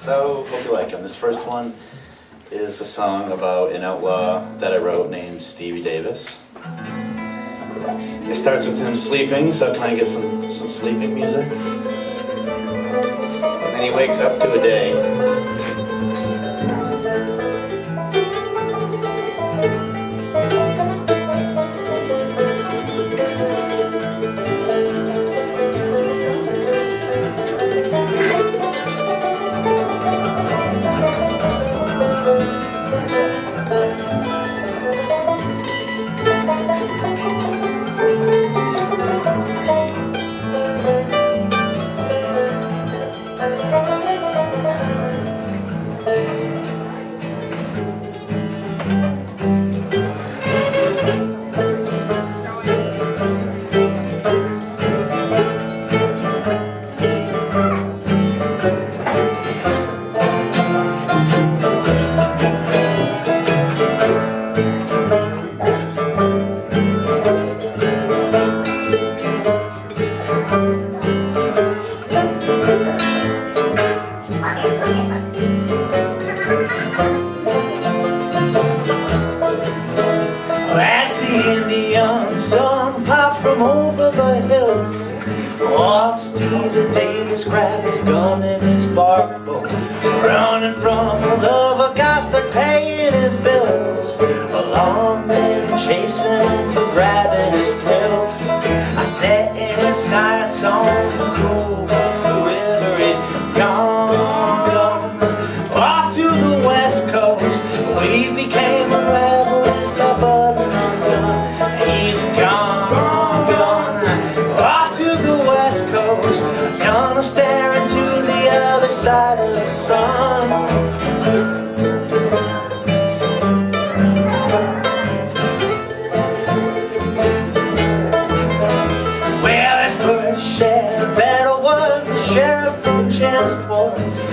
So, hope you like them. This first one is a song about an outlaw that I wrote named Stevie Davis. It starts with him sleeping, so can I get some sleeping music? And then he wakes up to a day. As the Indian sun popped from over the hills, oh, Stevie Davis grabbed his gun and his bark bow, running from a lover, got to paying his bills. A long man chasing him for grabbing his thrills. I set in his sights on the cool river. He's gone, gone, off to the west coast. We became unraveled, his top button undone. He's gone, gone, off to the west coast. Gonna stare into the other side of the sun.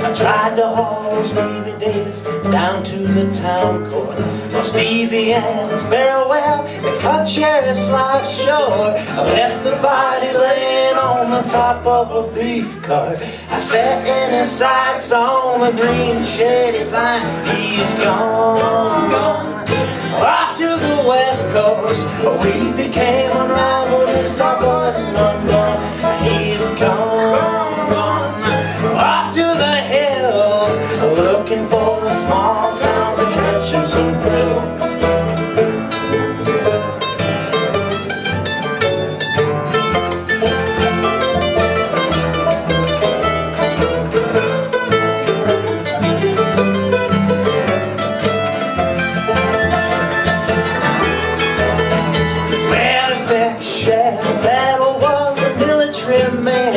I tried to haul Stevie Davis down to the town court. Well, Stevie and his barrel, well, they cut Sheriff's life short. I left the body laying on the top of a beef cart. I sat in his sights on the green shady vine. He's gone, gone, off to the west coast. We became unraveled, his top button undone. He's gone, gone, off to the hills, looking for a small town to catch him some thrill. Well, his next shell battle was a military man,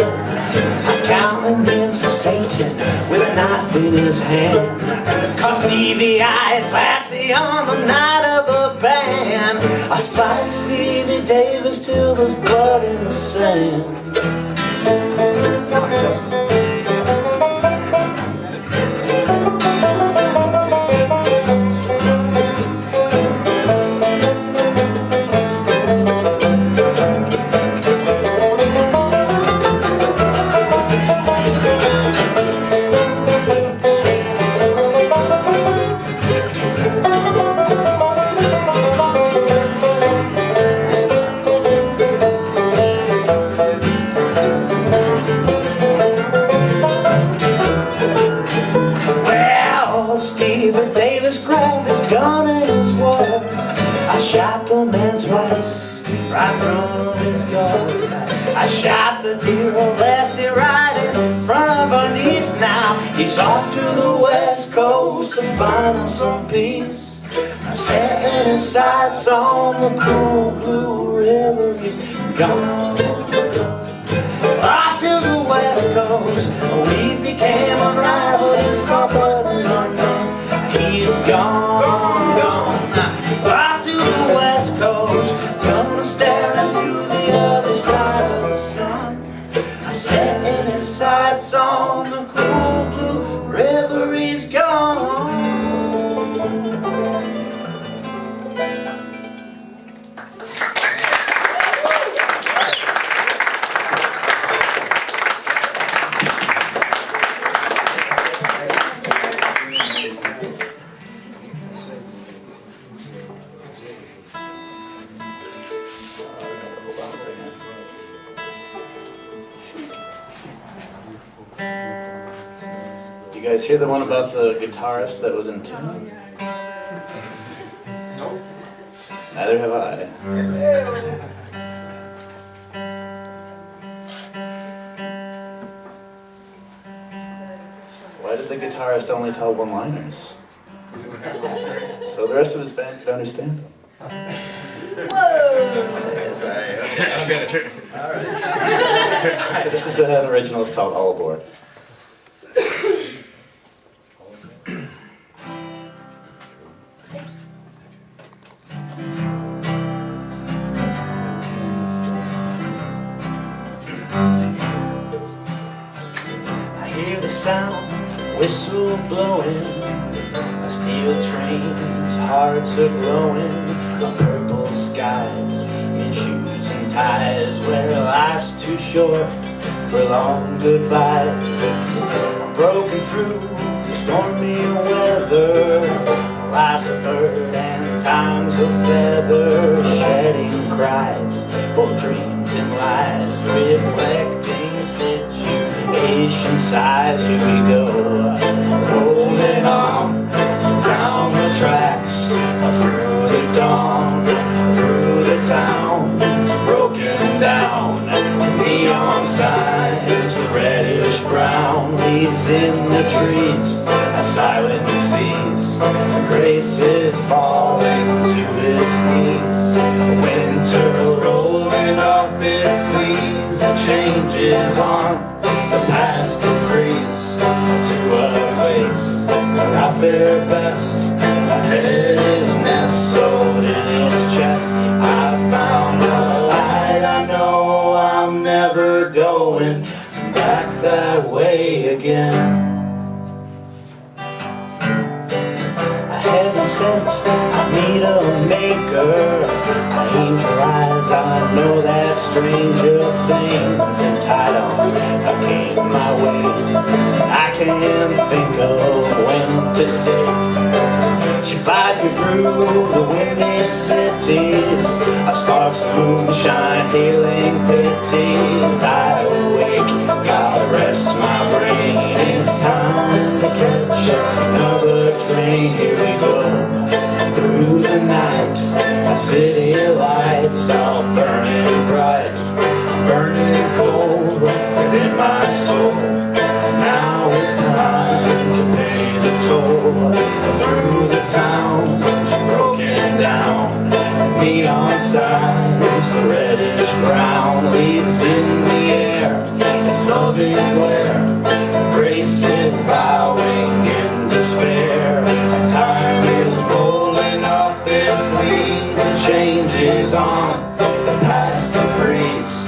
accounting men to Satan with a knife in his hand. Caught Stevie eyes lassie on the night of the band. I sliced Stevie Davis till there's blood in the sand. Stevie Davis grabbed his gun and his war. I shot the man twice, right in front of his door. I shot the dear old lassie right in front of her niece. Now he's off to the west coast to find him some peace. I sat in his sights on the cool blue river. He's gone, off to the west coast. We became unraveled, his top button undone. He's gone, gone, off to the west coast. Gonna stare into the other side of the sun. I sat in his sights on the cool blue river. He's gone. You guys hear the one about the guitarist that was in tune? Nope. Neither have I. Why did the guitarist only tell one-liners? So the rest of his band could understand him. Whoa! Sorry, okay, I'm good. Alright. This is an original, it's called All Aboard. I hear the sound, whistle blowing, a steel train's hearts are glowing, the purple skies in shoes and ties, where life's too short for long goodbyes. I'm broken through the stormy weather, life's a bird and time's a feather, shedding cries, both dreams and lies, reflecting situation sighs. Here we go, rolling on down the tracks, through the dawn, through the towns, broken down, neon signs, the reddish brown leaves in the trees, a silent seas, grace is falling to its knees, winter rolling up its sleeves, the changes on the past to freeze to a place where I fare best. My head is nestled in its chest. I found a light, I know I'm never going back that way again. Heaven sent, I need a maker. My angel eyes, I know that stranger things and tied on, I came my way. I can't think of when to say. She flies me through the windy cities, a sparks of moonshine, healing pities. I awake, God rest my brain. It's time to catch another train. Here we go, through the night, the city lights all burning bright, burning cold within my soul. Now it's time to pay the toll. Through the towns, broken down, neon signs, the reddish brown leaves in the air. It's loving glare, grace is bowing in despair. Time is rolling up its sleeves, the changes on the past to freeze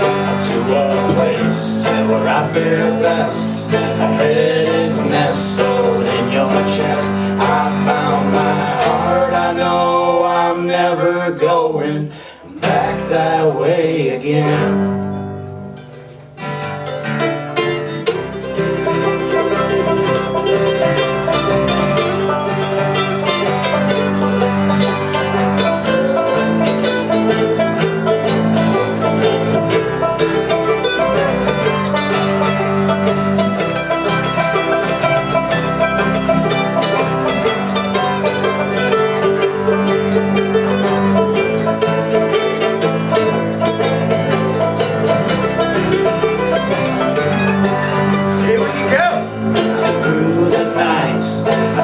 to a place where I fare best. My head is nestled in your chest. I found my heart, I know I'm never going back that way again.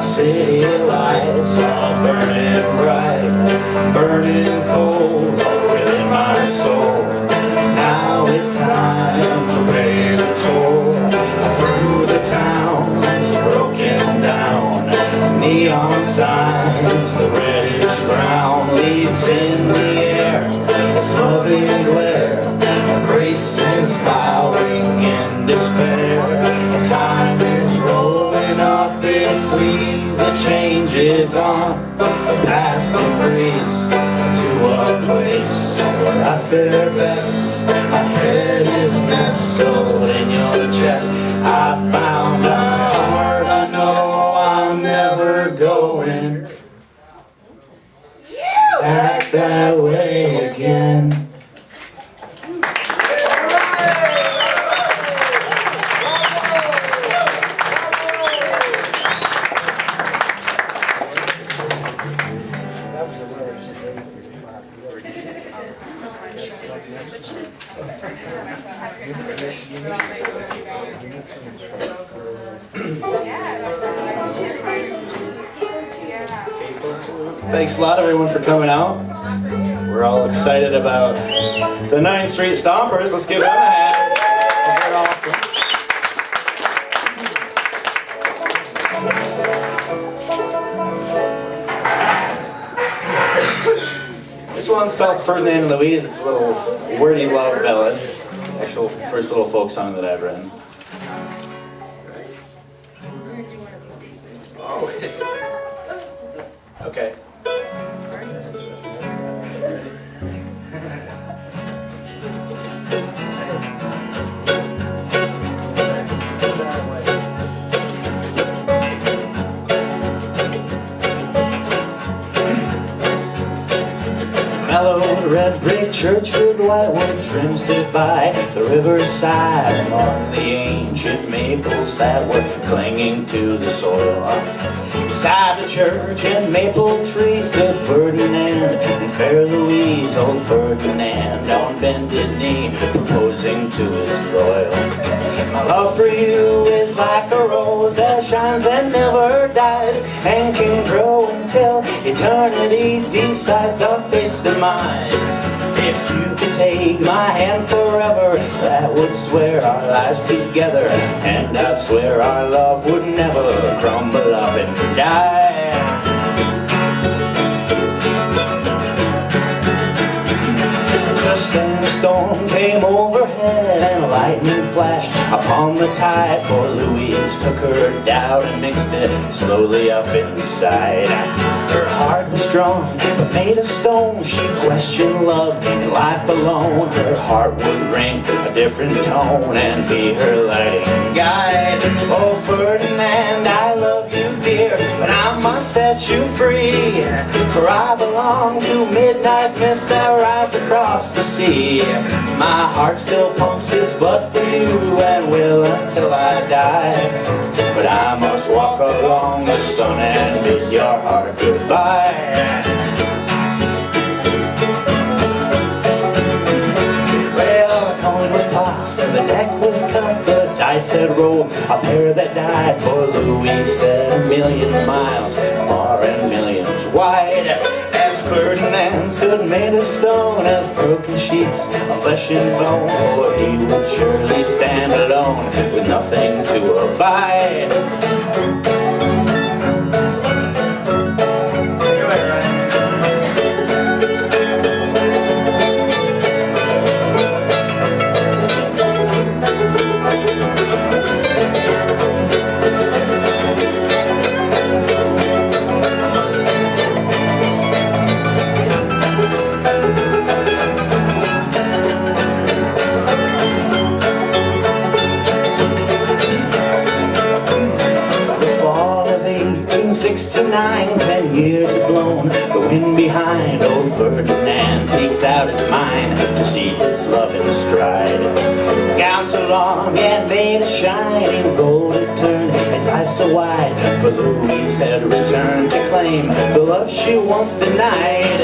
City lights all burning bright, burning cold within my soul. Now it's time to pay the toll. Through the towns, broken down, neon signs, the reddish brown leaves in the air. It's loving glare, grace is bowing in despair. Time is rolling up its sleeves, the changes on the past to freeze to a place where I fare best. My head is nestled in your chest. I found a heart, I know I'm never going back that way again. Thanks a lot, everyone, for coming out. We're all excited about the 9th Street Stompers. Let's give them a hand. They're awesome. This one's called Ferdinand and Louise. It's a little wordy love ballad. Actual first little folk song that I've written. Okay. Mellowed red brick church with white wood trim stood by the riverside among the ancient maples that were clinging to the soil. Beside the church and maple tree stood Ferdinand and fair Louise, old Ferdinand on bended knee, proposing to his loyal. My love for you is like a rose that shines and never dies, and can grow until eternity decides our fate's demise. If you could take my hand forever, that would swear our lives together, and I'd swear our love would never crumble up and die. Just then a storm came overhead and lightning flashed upon the tide, for Louise took her doubt and mixed it slowly up inside. Her heart was strong but made of stone. She questioned love and life alone. Her heart would ring a different tone and be her lighting guide. Oh Ferdinand, I love you dear, but I must set you free, for I belong to midnight mist that rides across the sea. My heart still pumps its blood for you and will until I die, but I must walk along the sun and bid your heart goodbye. Well, the coin was tossed and the deck was cut, the dice had rolled a pair that died, for Louise said 1,000,000 miles far and millions wide. As Ferdinand stood made of stone, as broken sheets of flesh and bone, for he would surely stand alone with nothing to abide. '69, 10 years had blown the wind behind. Old Ferdinand takes out his mind to see his love in stride. Gown so long and made of shining gold had turned his eyes so wide, for Louise had returned to claim the love she once denied.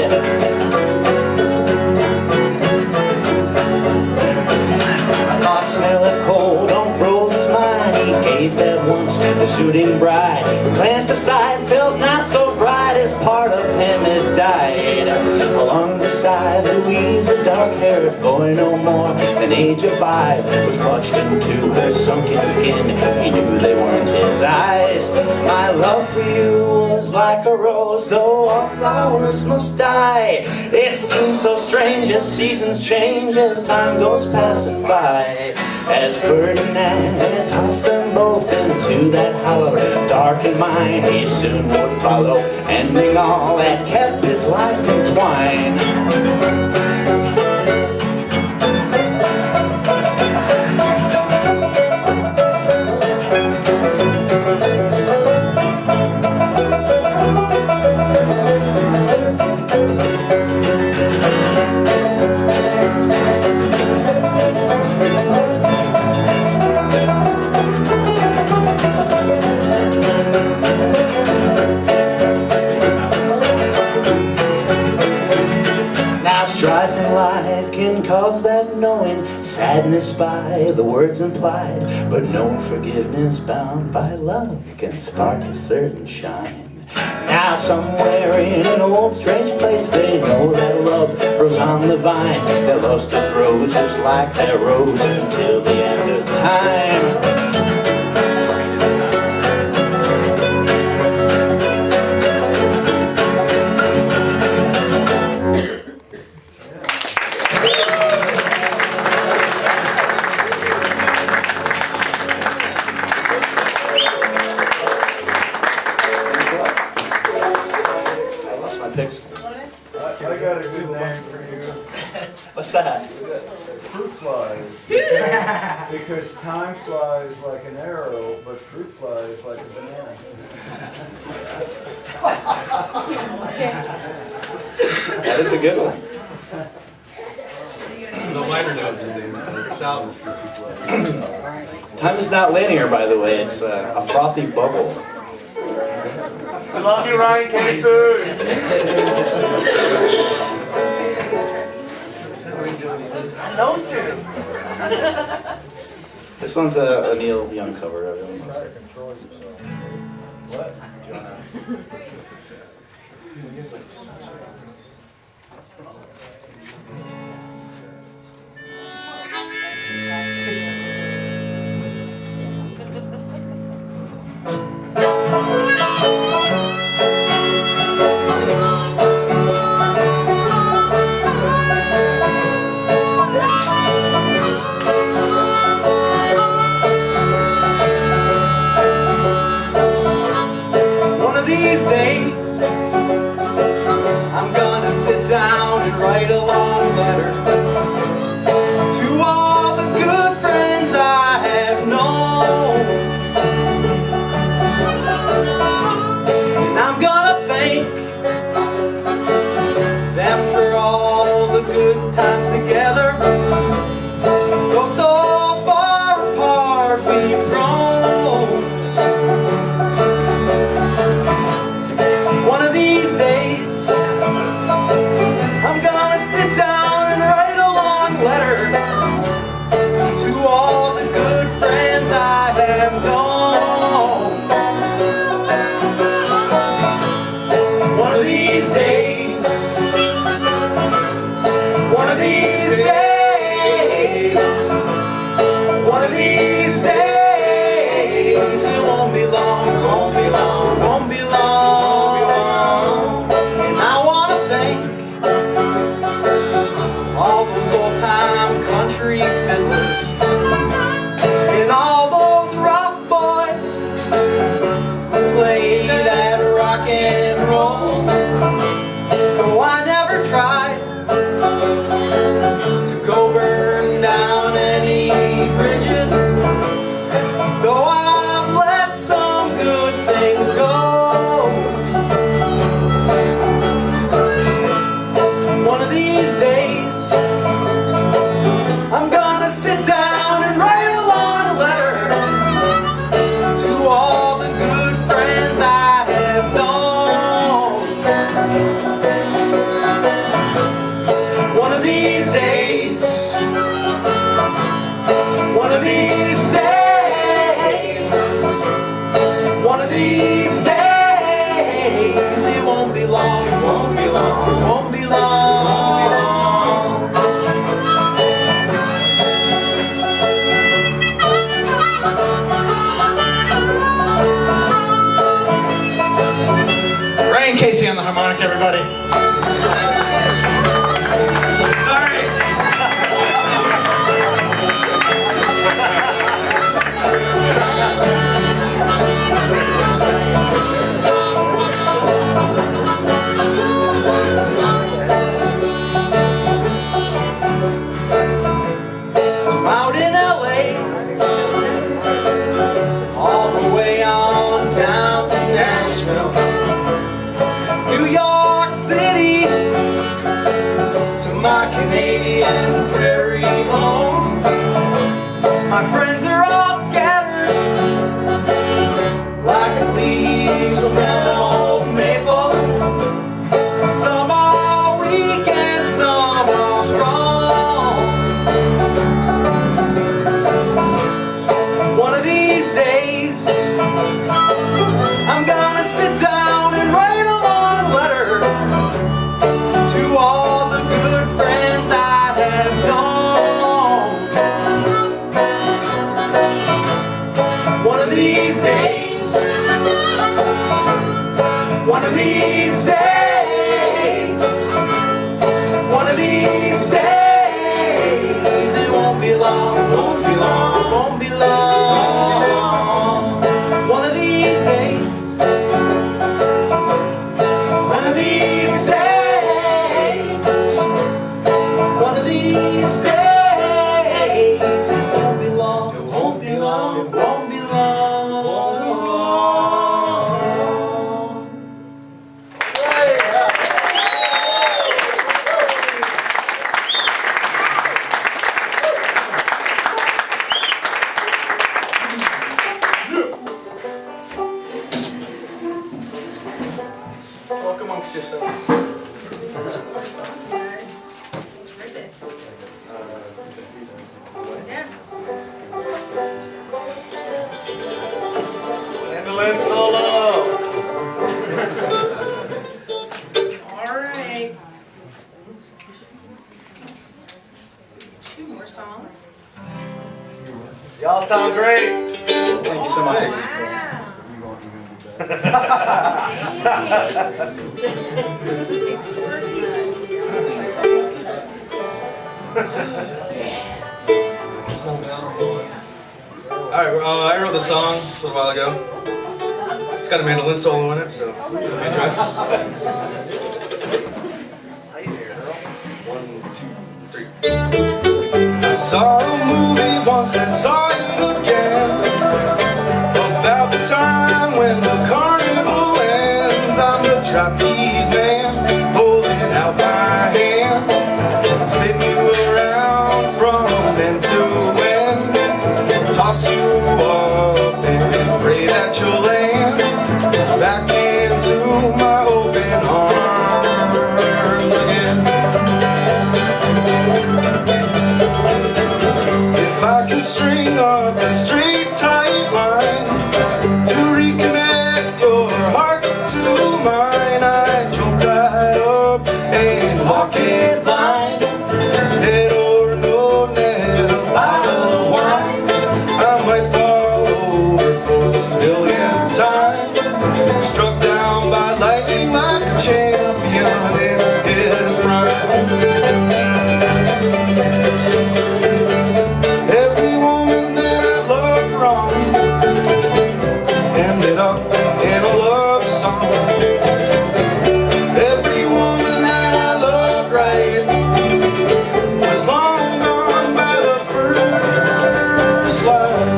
A thought smelled of cold on froze his mind. He gazed at once the suiting bride, glanced aside, felt not so bright, as part of him had died. Along beside Louise, a dark-haired boy no more than age of 5 was clutched into her sunken skin. He knew they weren't his eyes. My love for you was like a rose, though all flowers must die. It seems so strange as seasons change, as time goes passing by. As Ferdinand tossed them both into that hollow, darkened mine, he soon would follow, ending all that kept his life entwined. calls that knowing sadness by the words implied, but known forgiveness bound by love can spark a certain shine. Now somewhere in an old strange place they know that love grows on the vine, that love still grows just like that rose until the end of time. I got a good name for you. What's that? Fruit flies. Because time flies like an arrow, but fruit flies like a banana. That is a good one. So the liner notes in this album. Time is not linear, by the way. It's a frothy bubble. I love you, Ryan Catie. This one's a Neil Young cover. Everyone knows it. What? These days, I'm gonna sit down and write a long letter to all the good friends I have known, and I'm gonna thank them for all the good times together. Though so far apart we've grown. One of these days, I'm gonna sit down and write a long letter to all the good friends I have known. One of these days, one of these days, one of these days, it won't be long, won't be long, won't be long. All those old-time country fiddlers and all those rough boys who played that rock and roll. Though I never tried to go burn down any bridges, though I've let some good things go. One of these days, I'm gonna sit down and write a long letter to all the good friends I have known. One of these days, one of these days, one of these days, it won't be long, it won't be long, it won't be long. Catie on the harmonic, everybody. Sorry. From out in LA, all the way on down to Nashville, New York City, to my Canadian prairie home. My friends are all scattered like leaves from an old maple. Some are weak and some are strong. these days. It won't be long, it won't be long, it won't be long. Walk amongst yourselves. It's right there. Yeah. Mandolin solo. All right. 2 more songs. Y'all sound great. Thank you so much. Wow. Thanks. Thanks for working. Alright, I wrote the song a little while ago. It's got a mandolin solo in it, so enjoy. One, two, three. I saw a movie once and saw it again, about the time when the carnival ends. I'm the trapeze man, holding out my hand, spin you around from end to end, toss you up and pray that you'll land back into my open arms again. If I could string up a straight tight line to reconnect your heart to mine, I'd jump right up and walk it blind. Head or no net, a bottle of wine, I might fall over for the millionth time. Struck down by lightning like a champion in his prime. Every woman that I loved wrong ended up in a love song. Every woman that I loved right was long gone by the first line.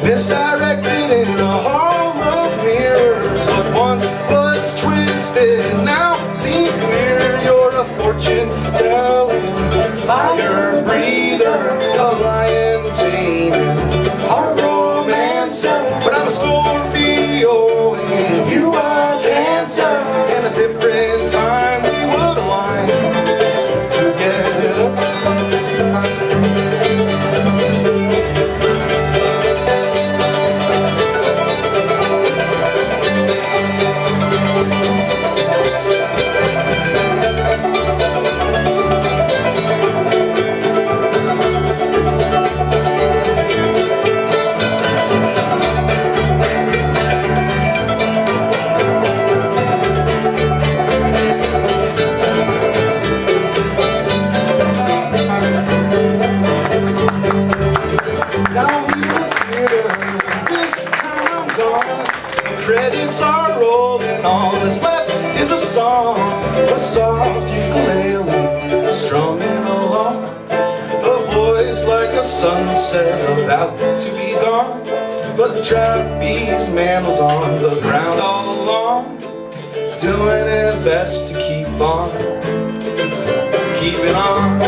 Misdirected in a hall of mirrors, what once was twisted now seems clear. You're a fortune telling, fire breather, a lion taming, a romancer. But I'm a Scorpio and you are Cancer, and a different time we would align together. Now we the theater, this time I'm gone. The credits are rolling, all that's left is a song. A soft ukulele, strumming along. A voice like a sunset about to be gone. But the trapeze man was on the ground all along, doing his best to keep on, keeping on.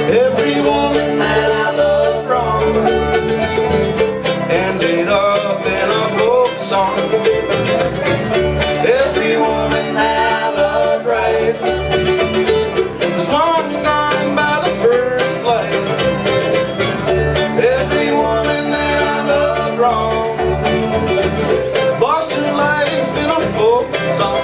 Every woman that I loved wrong ended up in a folk song. Every woman that I loved right was long gone by the first light. Every woman that I loved wrong lost her life in a folk song.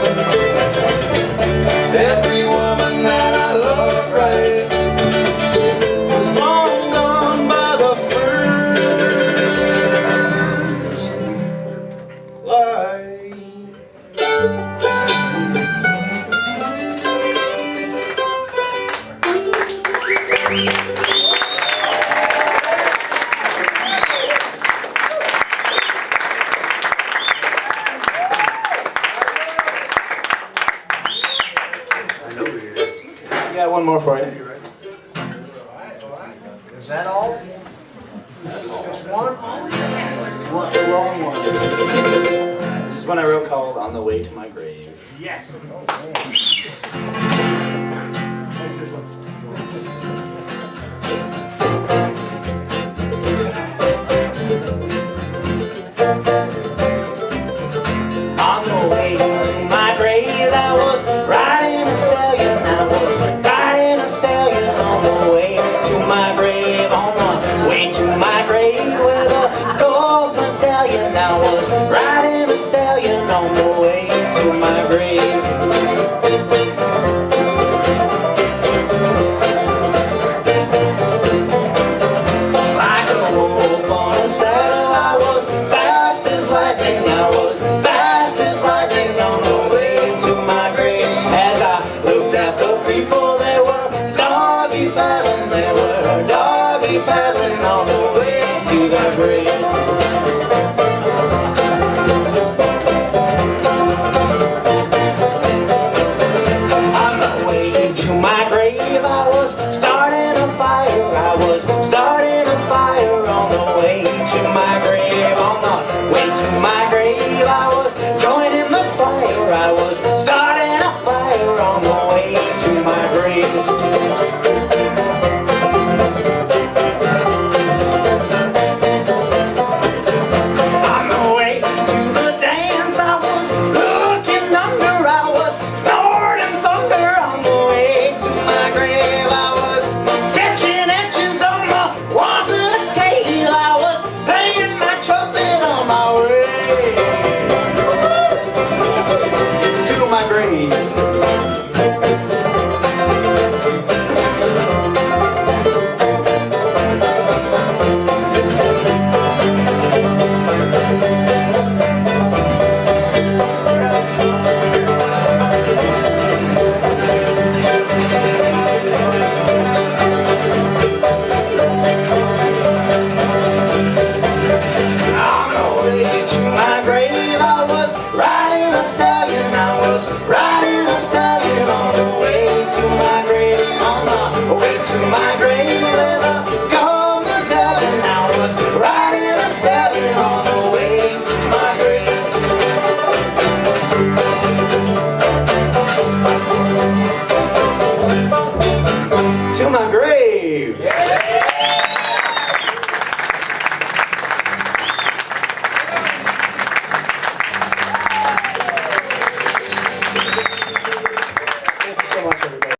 got one more for you. Is that all? Just one? What's the wrong one? This is one I wrote called On the Way to My Grave. Yes. On the way to my grave, I was riding a stallion. I was riding a stallion on the way to my grave. On the way to my grave with a gold medallion. I was riding a stallion on the way to my grave. Like a wolf on a saddle, I was fast as lightning. I was fast as lightning on the way to my grave. As I looked at the people, they were doggy paddling. They were doggy paddling on the way to their grave. On the way to my grave, I was starting a fire. I was starting a fire on the way to my grave. On the way to my grave, I was joining the choir. I was starting a fire on the way to my grave. On the way to the dance, I was looking under. I was snorting thunder on the way to my grave. I was sketching etches on the walls of the Catie. I was playing my trumpet on my way to my grave. On the way to my grave, I was riding a stallion. I was riding a stallion on the way to my grave. On the way to my grave with a gold medallion. I was riding a stallion on the way to my grave.